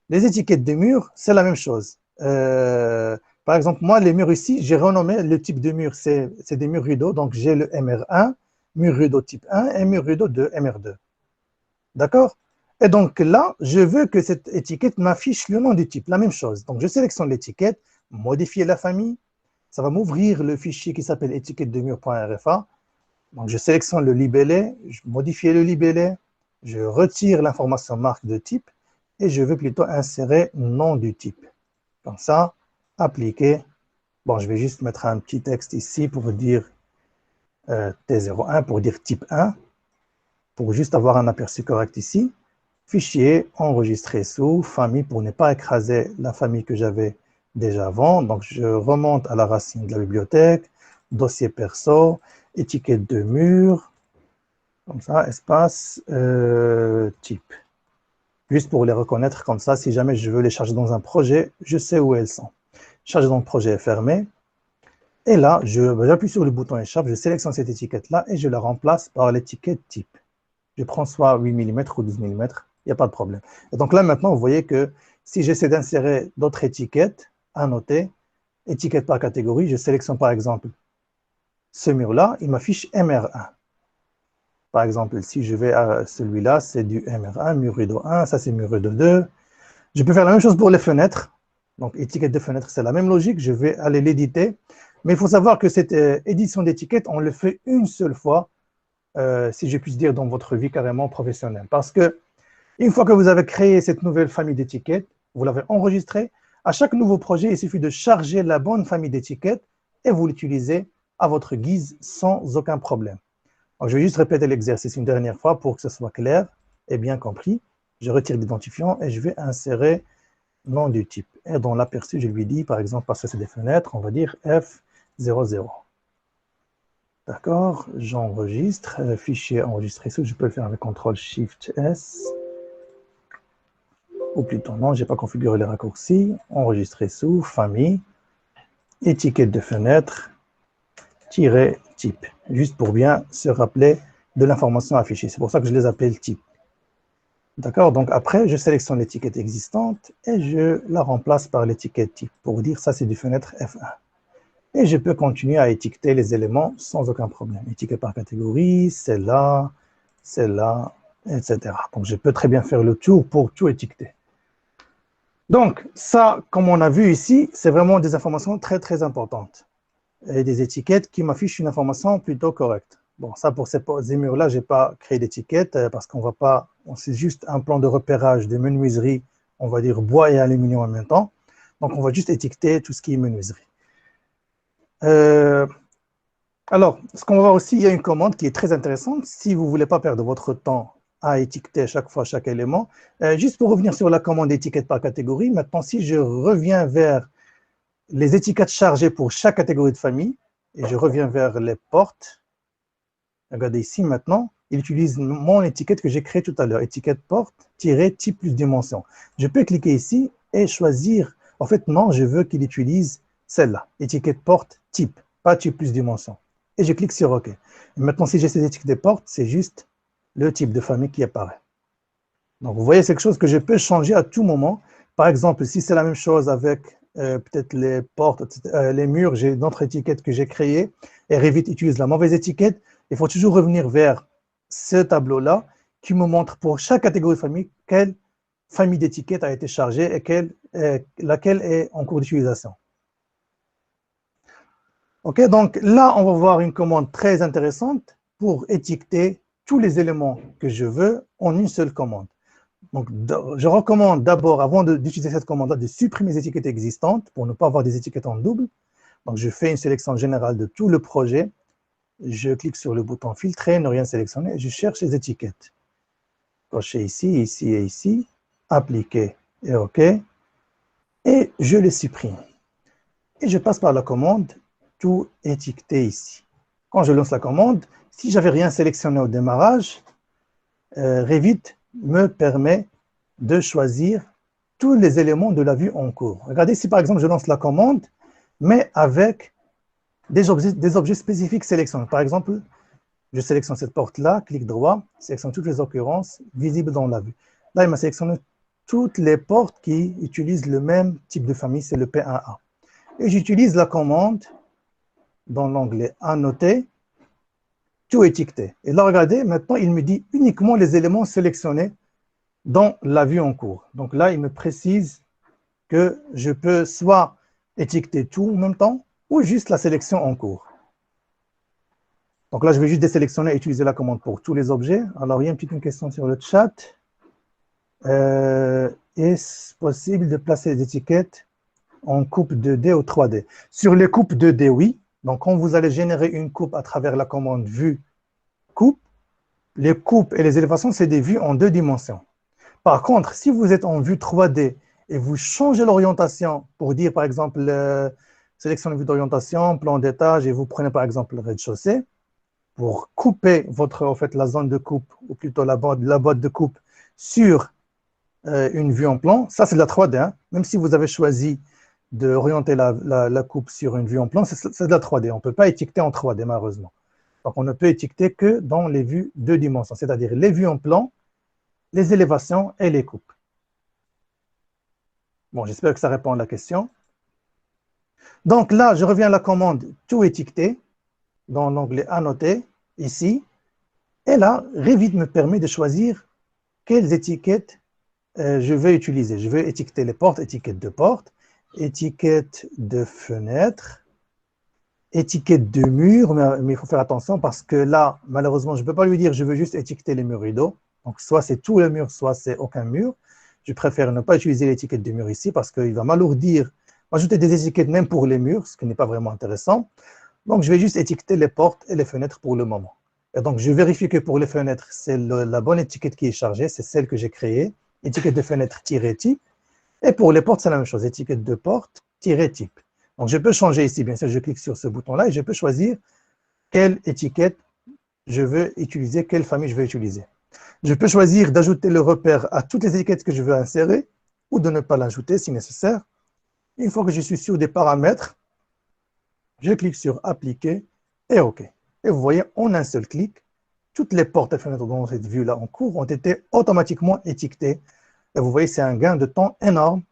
Les étiquettes des murs, c'est la même chose. Par exemple, moi, les murs ici, j'ai renommé le type de mur, c'est des murs rideaux. Donc, j'ai le MR1, mur rideau type 1 et mur rideau de MR2. D'accord? Et donc là, je veux que cette étiquette m'affiche le nom du type, la même chose. Donc, je sélectionne l'étiquette, modifier la famille. Ça va m'ouvrir le fichier qui s'appelle étiquette de mur.rfa. Donc, je sélectionne le libellé, je modifie le libellé, je retire l'information marque de type et je veux plutôt insérer nom du type. Comme ça, appliquer. Bon, je vais juste mettre un petit texte ici pour dire T01, pour dire type 1, pour juste avoir un aperçu correct ici. Fichier enregistré sous famille pour ne pas écraser la famille que j'avais déjà avant. Donc, je remonte à la racine de la bibliothèque, dossier perso, étiquette de mur, comme ça, espace, type. juste pour les reconnaître comme ça. Si jamais je veux les charger dans un projet, je sais où elles sont. Charger dans le projet est fermé. Et là, j'appuie sur le bouton échappe, je sélectionne cette étiquette-là et je la remplace par l'étiquette type. Je prends soit 8 mm ou 12 mm, il n'y a pas de problème. Et donc là, maintenant, vous voyez que si j'essaie d'insérer d'autres étiquettes à noter, étiquette par catégorie, je sélectionne par exemple ce mur-là, il m'affiche MR1. Par exemple, si je vais à celui-là, c'est du MR1, mur rideau 1, ça c'est mur rideau 2. Je peux faire la même chose pour les fenêtres. Donc, étiquette de fenêtre, c'est la même logique. Je vais aller l'éditer. Mais il faut savoir que cette édition d'étiquette, on le fait une seule fois, si je puis dire, dans votre vie carrément professionnelle. Parce que une fois que vous avez créé cette nouvelle famille d'étiquettes, vous l'avez enregistrée, à chaque nouveau projet, il suffit de charger la bonne famille d'étiquettes et vous l'utilisez à votre guise sans aucun problème. Donc, je vais juste répéter l'exercice une dernière fois pour que ce soit clair et bien compris. Je retire l'identifiant et je vais insérer nom du type. Et dans l'aperçu, je lui dis, par exemple, parce que c'est des fenêtres, on va dire F00. D'accord, j'enregistre, fichier enregistré sous, je peux le faire avec CTRL-SHIFT-S, ou plutôt non, je n'ai pas configuré les raccourcis, enregistrer sous, famille, étiquette de fenêtre, tiret type, juste pour bien se rappeler de l'information affichée. C'est pour ça que je les appelle type. D'accord, donc après, je sélectionne l'étiquette existante et je la remplace par l'étiquette type pour dire ça, c'est du fenêtre F1. Et je peux continuer à étiqueter les éléments sans aucun problème. Étiquette par catégorie, celle-là, etc. Donc, je peux très bien faire le tour pour tout étiqueter. Donc, ça, comme on a vu ici, c'est vraiment des informations très, très importantes. Et des étiquettes qui m'affichent une information plutôt correcte. Bon, ça, pour ces murs-là, je n'ai pas créé d'étiquette parce qu'on ne va pas, c'est juste un plan de repérage des menuiseries, on va dire bois et aluminium en même temps. Donc, on va juste étiqueter tout ce qui est menuiserie. Alors, ce qu'on va voir aussi, il y a une commande qui est très intéressante. Si vous ne voulez pas perdre votre temps à étiqueter chaque fois chaque élément, juste pour revenir sur la commande étiquette par catégorie, maintenant, si je reviens vers les étiquettes chargées pour chaque catégorie de famille, et je reviens vers les portes, regardez ici maintenant, il utilise mon étiquette que j'ai créée tout à l'heure, étiquette porte-type plus dimension. Je peux cliquer ici et choisir, en fait, non, je veux qu'il utilise celle-là, étiquette porte type, pas type plus dimension. Et je clique sur OK. Et maintenant, si j'ai cette étiquette de porte, c'est juste le type de famille qui apparaît. Donc, vous voyez, c'est quelque chose que je peux changer à tout moment. Par exemple, si c'est la même chose avec peut-être les portes, les murs, j'ai d'autres étiquettes que j'ai créées, et Revit utilise la mauvaise étiquette, il faut toujours revenir vers ce tableau-là qui me montre pour chaque catégorie de famille quelle famille d'étiquettes a été chargée et laquelle est en cours d'utilisation. OK, donc là, on va voir une commande très intéressante pour étiqueter tous les éléments que je veux en une seule commande. Donc, je recommande d'abord, avant d'utiliser cette commande-là, de supprimer les étiquettes existantes pour ne pas avoir des étiquettes en double. Donc, je fais une sélection générale de tout le projet. Je clique sur le bouton filtrer, ne rien sélectionner, je cherche les étiquettes. Cocher ici, ici et ici, appliquer et OK. Et je les supprime. Et je passe par la commande tout étiqueter ici. Quand je lance la commande, si j'avais rien sélectionné au démarrage, Revit me permet de choisir tous les éléments de la vue en cours. Regardez si par exemple je lance la commande, mais avec des objets spécifiques sélectionnés. Par exemple, je sélectionne cette porte-là, clic droit, sélectionne toutes les occurrences visibles dans la vue. Là, il m'a sélectionné toutes les portes qui utilisent le même type de famille, c'est le P1A. Et j'utilise la commande dans l'onglet Annoter, tout étiqueter. Et là, regardez, maintenant, il me dit uniquement les éléments sélectionnés dans la vue en cours. Donc là, il me précise que je peux soit étiqueter tout en même temps ou juste la sélection en cours. Donc là, je vais juste désélectionner et utiliser la commande pour tous les objets. Alors, il y a une petite question sur le chat. Est-ce possible de placer les étiquettes en coupe 2D ou 3D? Sur les coupes 2D, oui. Donc, quand vous allez générer une coupe à travers la commande vue coupe, les coupes et les élévations, c'est des vues en 2 dimensions. Par contre, si vous êtes en vue 3D et vous changez l'orientation pour dire, par exemple, sélectionnez vue d'orientation, plan d'étage, et vous prenez, par exemple, le rez-de-chaussée, pour couper en fait, la zone de coupe, ou plutôt la boîte de coupe, sur une vue en plan. Ça, c'est de la 3D. Hein. Même si vous avez choisi d'orienter la coupe sur une vue en plan, c'est de la 3D. On ne peut pas étiqueter en 3D, malheureusement. Donc, on ne peut étiqueter que dans les vues 2 dimensions, c'est-à-dire les vues en plan, les élévations et les coupes. Bon, j'espère que ça répond à la question. Donc là, je reviens à la commande « Tout étiqueter » dans l'onglet « Annoter » ici. Et là, Revit me permet de choisir quelles étiquettes je vais utiliser. Je vais étiqueter les portes, étiquette de porte, étiquette de fenêtre, étiquette de mur, mais il faut faire attention parce que là, malheureusement, je ne peux pas lui dire je veux juste étiqueter les murs rideaux. Donc, soit c'est tout le mur, soit c'est aucun mur. Je préfère ne pas utiliser l'étiquette de mur ici parce qu'il va m'alourdir, ajouter des étiquettes même pour les murs, ce qui n'est pas vraiment intéressant. Donc, je vais juste étiqueter les portes et les fenêtres pour le moment. Et donc, je vérifie que pour les fenêtres, c'est la bonne étiquette qui est chargée, c'est celle que j'ai créée, étiquette de fenêtre-type. Et pour les portes, c'est la même chose, étiquette de porte-type. Donc, je peux changer ici, bien sûr, je clique sur ce bouton-là et je peux choisir quelle étiquette je veux utiliser, quelle famille je veux utiliser. Je peux choisir d'ajouter le repère à toutes les étiquettes que je veux insérer ou de ne pas l'ajouter si nécessaire. Une fois que je suis sûr des paramètres, je clique sur Appliquer et OK. Et vous voyez, en un seul clic, toutes les portes et fenêtres dans cette vue-là en cours ont été automatiquement étiquetées. Et vous voyez, c'est un gain de temps énorme.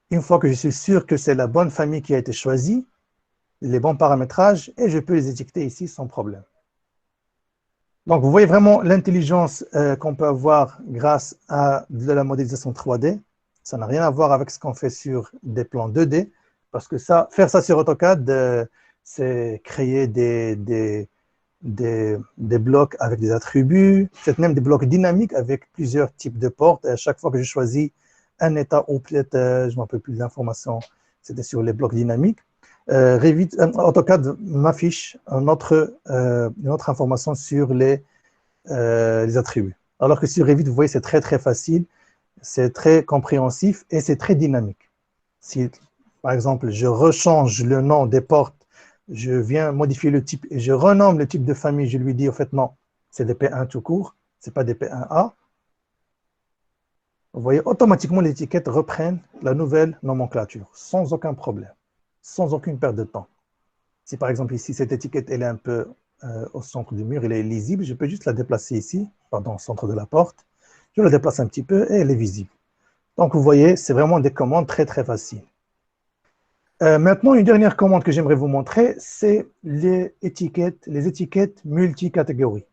Une fois que je suis sûr que c'est la bonne famille qui a été choisie, les bons paramétrages, et je peux les étiqueter ici sans problème. Donc, vous voyez vraiment l'intelligence qu'on peut avoir grâce à de la modélisation 3D. Ça n'a rien à voir avec ce qu'on fait sur des plans 2D, parce que faire ça sur AutoCAD, c'est créer des blocs avec des attributs, peut-être même des blocs dynamiques avec plusieurs types de portes. Et à chaque fois que je choisis un état ou peut-être, je ne me rappelle plus de l'information, c'était sur les blocs dynamiques, AutoCAD m'affiche une autre information sur les attributs. Alors que sur Revit, vous voyez, c'est très, très facile, c'est très compréhensif et c'est très dynamique. Si, par exemple, je rechange le nom des portes, je viens modifier le type et je renomme le type de famille, je lui dis, au fait, non, c'est des P1 tout court, ce n'est pas des P1A. Vous voyez, automatiquement, les étiquettes reprennent la nouvelle nomenclature, sans aucun problème, sans aucune perte de temps. Si par exemple ici, cette étiquette, elle est un peu au centre du mur, elle est lisible, je peux juste la déplacer ici, pardon, au centre de la porte. Je la déplace un petit peu et elle est visible. Donc vous voyez, c'est vraiment des commandes très très faciles. Maintenant, une dernière commande que j'aimerais vous montrer, c'est les étiquettes multicatégories.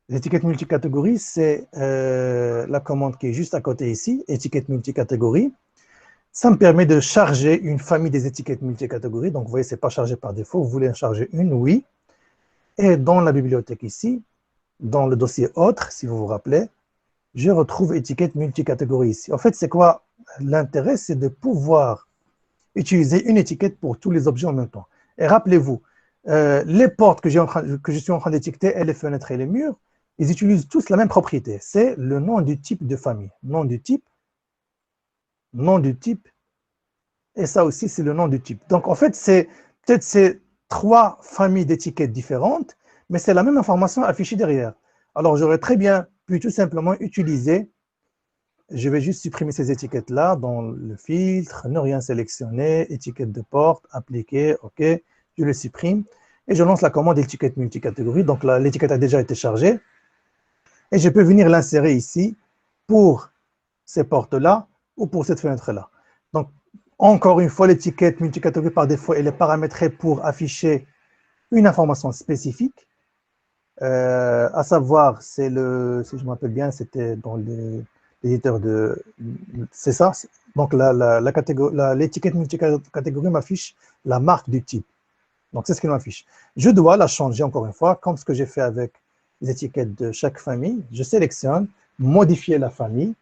Les étiquettes multicatégories, c'est la commande qui est juste à côté ici, étiquette multicatégorie. Ça me permet de charger une famille des étiquettes multicatégories. Donc, vous voyez, ce n'est pas chargé par défaut. Vous voulez en charger une, oui. Et dans la bibliothèque ici, dans le dossier autre, si vous vous rappelez, je retrouve étiquette multicatégorie ici. En fait, c'est quoi l'intérêt? C'est de pouvoir utiliser une étiquette pour tous les objets en même temps. Et rappelez-vous, les portes que je suis en train d'étiqueter et les fenêtres et les murs, ils utilisent tous la même propriété. C'est le nom du type de famille. Nom du type, et ça aussi, c'est le nom du type. Donc, en fait, c'est peut-être ces 3 familles d'étiquettes différentes, mais c'est la même information affichée derrière. Alors, j'aurais très bien pu tout simplement utiliser, je vais juste supprimer ces étiquettes-là dans le filtre, ne rien sélectionner, étiquette de porte, appliquer, OK, je le supprime, et je lance la commande étiquette multicatégorie. Donc, l'étiquette a déjà été chargée, et je peux venir l'insérer ici pour ces portes-là ou pour cette fenêtre-là. Donc, encore une fois, l'étiquette multicatégorie par défaut, elle est paramétrée pour afficher une information spécifique, à savoir, c'est si je me rappelle bien, c'était dans l'éditeur de... C'est ça. Donc, l'étiquette multicatégorie m'affiche la marque du type. Donc, c'est ce qu'il m'affiche. Je dois la changer, encore une fois, comme ce que j'ai fait avec les étiquettes de chaque famille. Je sélectionne, modifier la famille.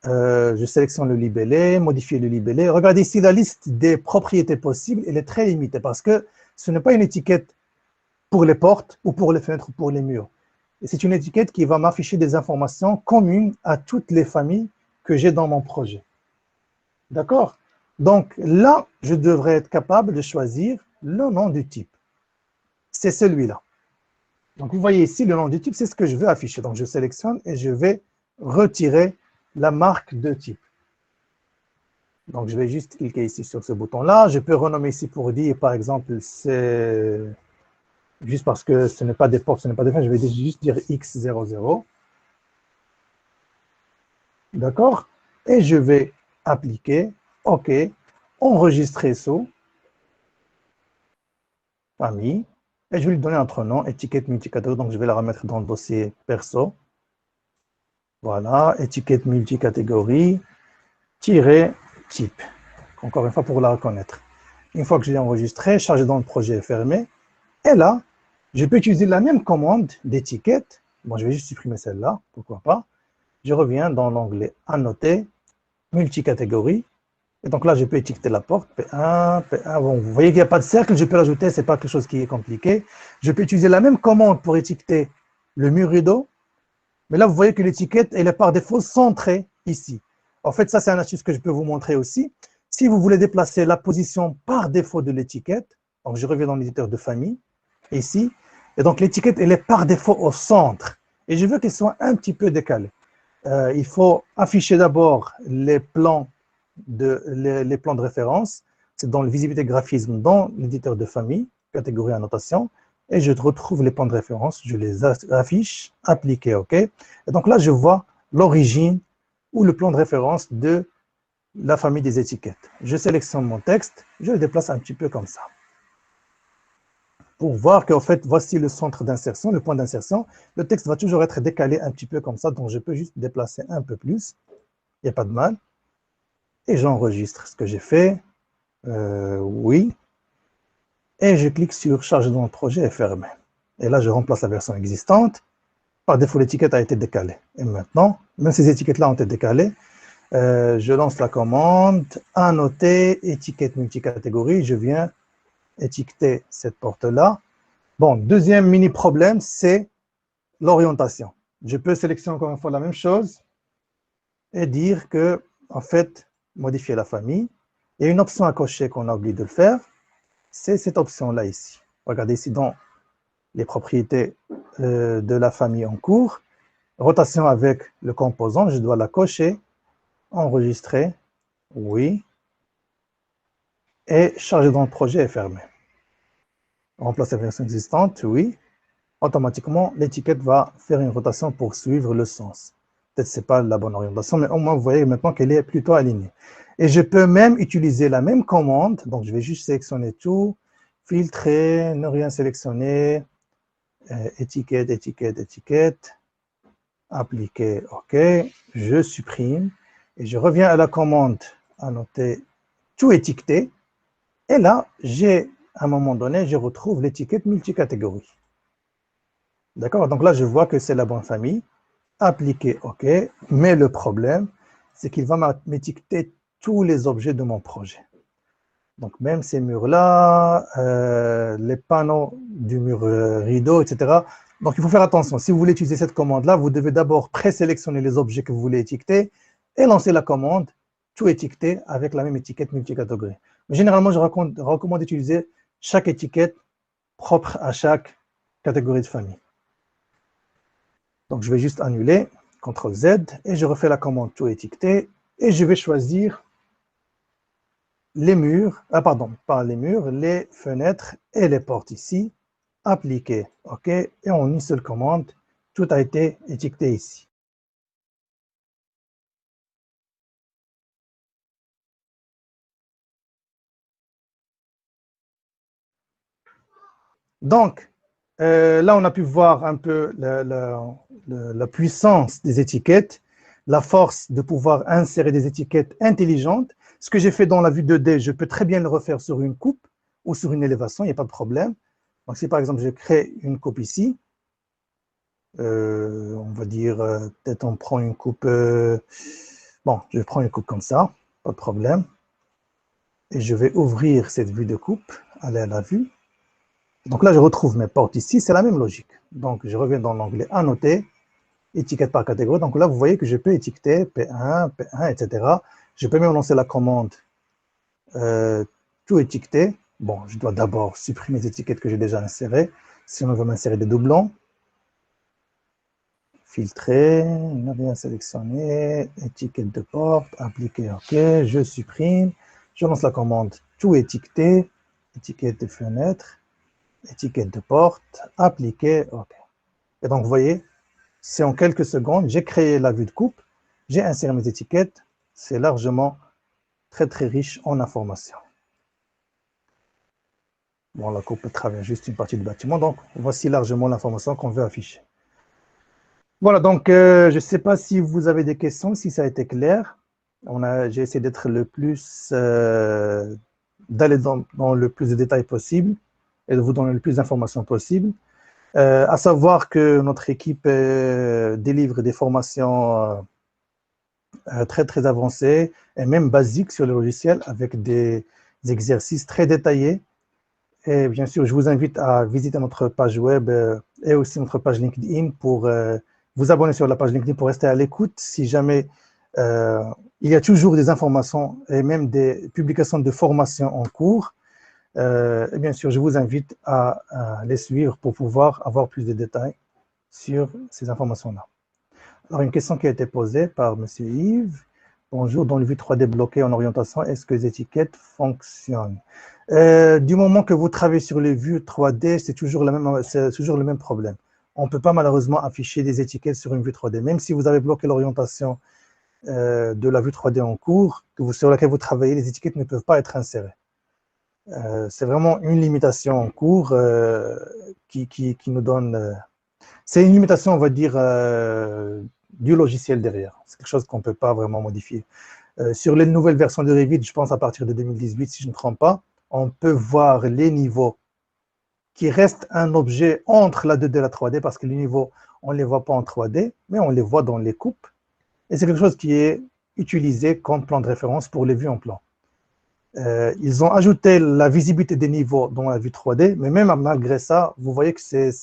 Je sélectionne le libellé, modifier le libellé. Regardez ici, la liste des propriétés possibles, elle est très limitée parce que ce n'est pas une étiquette pour les portes ou pour les fenêtres ou pour les murs. C'est une étiquette qui va m'afficher des informations communes à toutes les familles que j'ai dans mon projet. D'accord? Donc là, je devrais être capable de choisir le nom du type. C'est celui-là. Donc vous voyez ici, le nom du type, c'est ce que je veux afficher. Donc je sélectionne et je vais retirer la marque de type. Donc, je vais juste cliquer ici sur ce bouton-là. Je peux renommer ici pour dire, par exemple, c'est juste parce que ce n'est pas des portes, ce n'est pas des fins, je vais juste dire X00. D'accord? Et je vais appliquer, OK, enregistrer sous famille. Et je vais lui donner un autre nom, étiquette multicatégorie. Donc, je vais la remettre dans le dossier perso. Voilà, étiquette multicatégorie, tiret type. Encore une fois, pour la reconnaître. Une fois que je l'ai enregistré, chargé dans le projet fermé. Et là, je peux utiliser la même commande d'étiquette. Bon, je vais juste supprimer celle-là, pourquoi pas. Je reviens dans l'onglet Annoter, multicatégorie. Et donc là, je peux étiqueter la porte, P1, P1. Bon, vous voyez qu'il n'y a pas de cercle, je peux l'ajouter, ce n'est pas quelque chose qui est compliqué. Je peux utiliser la même commande pour étiqueter le mur rideau. Mais là, vous voyez que l'étiquette, elle est par défaut centrée ici. En fait, ça, c'est un astuce que je peux vous montrer aussi. Si vous voulez déplacer la position par défaut de l'étiquette, donc je reviens dans l'éditeur de famille, ici, et donc l'étiquette, elle est par défaut au centre. Et je veux qu'elle soit un petit peu décalée. Il faut afficher d'abord les plans les plans de référence. C'est dans le visibilité graphisme, dans l'éditeur de famille, catégorie annotation, et je retrouve les plans de référence, je les affiche, appliquer OK. Et donc là, je vois l'origine ou le plan de référence de la famille des étiquettes. Je sélectionne mon texte, je le déplace un petit peu comme ça. Pour voir qu'en fait, voici le centre d'insertion, le point d'insertion. Le texte va toujours être décalé un petit peu comme ça, donc je peux juste déplacer un peu plus. Il n'y a pas de mal. Et j'enregistre ce que j'ai fait. Oui. Et je clique sur Charger dans le projet et fermer. Et là, je remplace la version existante. Par défaut, l'étiquette a été décalée. Et maintenant, même ces étiquettes-là ont été décalées, je lance la commande, annoter, étiquette multicatégorie. Je viens étiqueter cette porte-là. Bon, deuxième mini problème, c'est l'orientation. Je peux sélectionner encore une fois la même chose et dire que, en fait, modifier la famille. Il y a une option à cocher qu'on a oublié de le faire. C'est cette option-là ici. Regardez ici dans les propriétés de la famille en cours. Rotation avec le composant, je dois la cocher, enregistrer, oui, et charger dans le projet et fermer. Remplacer la version existante, oui. Automatiquement, l'étiquette va faire une rotation pour suivre le sens. Peut-être que ce n'est pas la bonne orientation, mais au moins, vous voyez maintenant qu'elle est plutôt alignée. Et je peux même utiliser la même commande. Donc, je vais juste sélectionner tout, filtrer, ne rien sélectionner, étiquette, étiquette, étiquette, appliquer, OK. Je supprime et je reviens à la commande annoter, tout étiqueter. Et là, à un moment donné, je retrouve l'étiquette multicatégorie. D'accord? Donc là, je vois que c'est la bonne famille. Appliquer, OK. Mais le problème, c'est qu'il va m'étiqueter tous les objets de mon projet. Donc, même ces murs-là, les panneaux du mur rideau, etc. Donc, il faut faire attention. Si vous voulez utiliser cette commande-là, vous devez d'abord présélectionner les objets que vous voulez étiqueter et lancer la commande, tout étiqueter avec la même étiquette multicatégorie. Mais généralement, je recommande d'utiliser chaque étiquette propre à chaque catégorie de famille. Donc, je vais juste annuler, CTRL Z, et je refais la commande tout étiqueter, et je vais choisir les murs, pardon, pas les murs, les fenêtres et les portes ici, appliquer, OK, et en une seule commande, tout a été étiqueté ici. Donc, là, on a pu voir un peu la puissance des étiquettes, la force de pouvoir insérer des étiquettes intelligentes. Ce que j'ai fait dans la vue 2D, je peux très bien le refaire sur une coupe ou sur une élévation, il n'y a pas de problème. Donc, si par exemple, je crée une coupe ici, on va dire, peut-être on prend une coupe, bon, je prends une coupe comme ça, pas de problème. Et je vais ouvrir cette vue de coupe, aller à la vue. Donc là, je retrouve mes portes ici, c'est la même logique. Donc, je reviens dans l'onglet Annoter, étiquette par catégorie. Donc là, vous voyez que je peux étiqueter P1, P1, etc. Je peux même lancer la commande tout étiqueter. Bon, je dois d'abord supprimer les étiquettes que j'ai déjà insérées, sinon on va m'insérer des doublons. filtrer, on a bien sélectionné, étiquette de porte, appliquer, OK, je supprime, je lance la commande tout étiqueter, étiquette de fenêtre, étiquette de porte, appliquer, OK. Et donc, vous voyez, c'est en quelques secondes, j'ai créé la vue de coupe, j'ai inséré mes étiquettes, c'est largement très très riche en informations. Bon, la coupe travaille juste une partie du bâtiment, donc voici largement l'information qu'on veut afficher. Voilà, donc je ne sais pas si vous avez des questions, si ça a été clair. J'ai essayé d'être le plus, d'aller dans le plus de détails possible et de vous donner le plus d'informations possible. À savoir que notre équipe délivre des formations très très avancées et même basiques sur le logiciel avec des exercices très détaillés. Et bien sûr, je vous invite à visiter notre page web et aussi notre page LinkedIn pour vous abonner sur la page LinkedIn pour rester à l'écoute si jamais il y a toujours des informations et même des publications de formation en cours. Et bien sûr, je vous invite à les suivre pour pouvoir avoir plus de détails sur ces informations-là. Alors, une question qui a été posée par M. Yves. Bonjour, dans le vue 3D bloqué en orientation, est-ce que les étiquettes fonctionnent? Du moment que vous travaillez sur les vues 3D, c'est toujours le même problème. On ne peut pas malheureusement afficher des étiquettes sur une vue 3D. Même si vous avez bloqué l'orientation de la vue 3D en cours, sur laquelle vous travaillez, les étiquettes ne peuvent pas être insérées. C'est vraiment une limitation en cours qui nous donne... c'est une limitation, on va dire, du logiciel derrière. C'est quelque chose qu'on ne peut pas vraiment modifier. Sur les nouvelles versions de Revit, je pense à partir de 2018, si je ne me trompe pas, on peut voir les niveaux qui restent un objet entre la 2D et la 3D, parce que les niveaux, on ne les voit pas en 3D, mais on les voit dans les coupes. Et c'est quelque chose qui est utilisé comme plan de référence pour les vues en plan. Ils ont ajouté la visibilité des niveaux dans la vue 3D, mais même malgré ça, vous voyez que si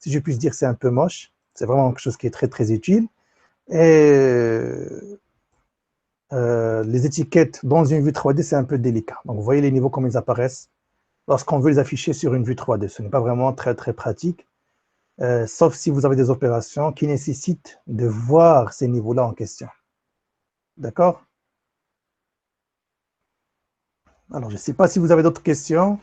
je puis dire, c'est un peu moche. C'est vraiment quelque chose qui est très, très utile. Et les étiquettes dans une vue 3D, c'est un peu délicat. Donc, vous voyez les niveaux comme ils apparaissent lorsqu'on veut les afficher sur une vue 3D. Ce n'est pas vraiment très, très pratique, sauf si vous avez des opérations qui nécessitent de voir ces niveaux-là en question. D'accord? Alors, je ne sais pas si vous avez d'autres questions.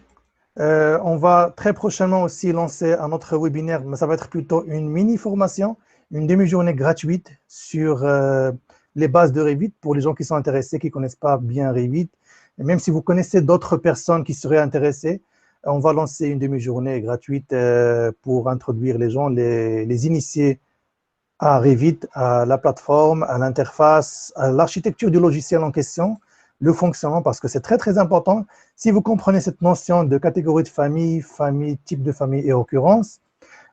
On va très prochainement aussi lancer un autre webinaire, mais ça va être plutôt une mini-formation, une demi-journée gratuite sur les bases de Revit pour les gens qui sont intéressés, qui ne connaissent pas bien Revit. Et même si vous connaissez d'autres personnes qui seraient intéressées, on va lancer une demi-journée gratuite pour introduire les gens, les initier à Revit, à la plateforme, à l'interface, à l'architecture du logiciel en question, le fonctionnement, parce que c'est très, très important. Si vous comprenez cette notion de catégorie de famille, type de famille et occurrence,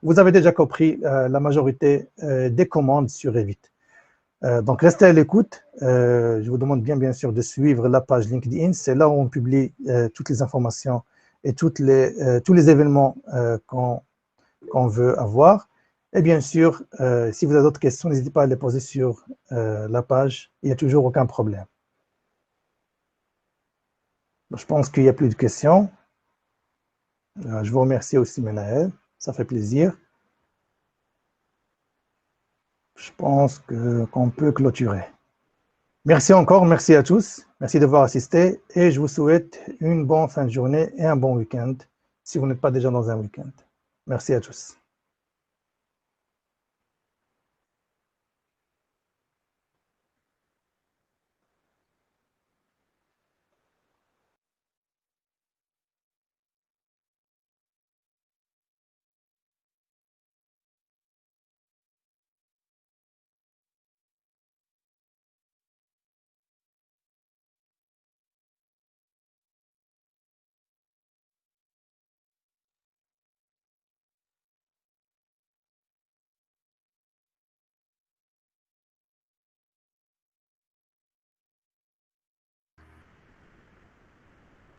vous avez déjà compris la majorité des commandes sur Revit. Donc, restez à l'écoute. Je vous demande bien sûr de suivre la page LinkedIn. C'est là où on publie toutes les informations et tous les événements qu'on veut avoir. Et bien sûr, si vous avez d'autres questions, n'hésitez pas à les poser sur la page. Il n'y a toujours aucun problème. Je pense qu'il n'y a plus de questions. Je vous remercie aussi, Menaël. Ça fait plaisir. Je pense qu'on peut clôturer. Merci encore, merci à tous. Merci d'avoir assisté et je vous souhaite une bonne fin de journée et un bon week-end si vous n'êtes pas déjà dans un week-end. Merci à tous.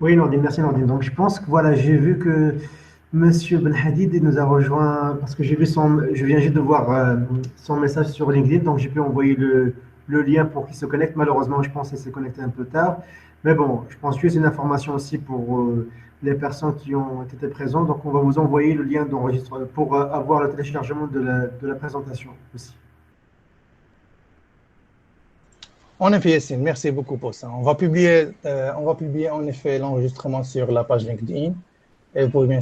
Oui, Nordine, merci Nordine. Donc, je pense que voilà, j'ai vu que Monsieur Ben Hadid nous a rejoint parce que je viens juste de voir son message sur LinkedIn, donc j'ai pu envoyer le lien pour qu'il se connecte. Malheureusement, je pense qu'il s'est connecté un peu tard. Mais bon, je pense que c'est une information aussi les personnes qui ont été présentes. Donc, on va vous envoyer le lien d'enregistrement pour avoir le téléchargement de la présentation aussi. En effet, Yassine, merci beaucoup pour ça. On va publier en effet l'enregistrement sur la page LinkedIn et vous pouvez bien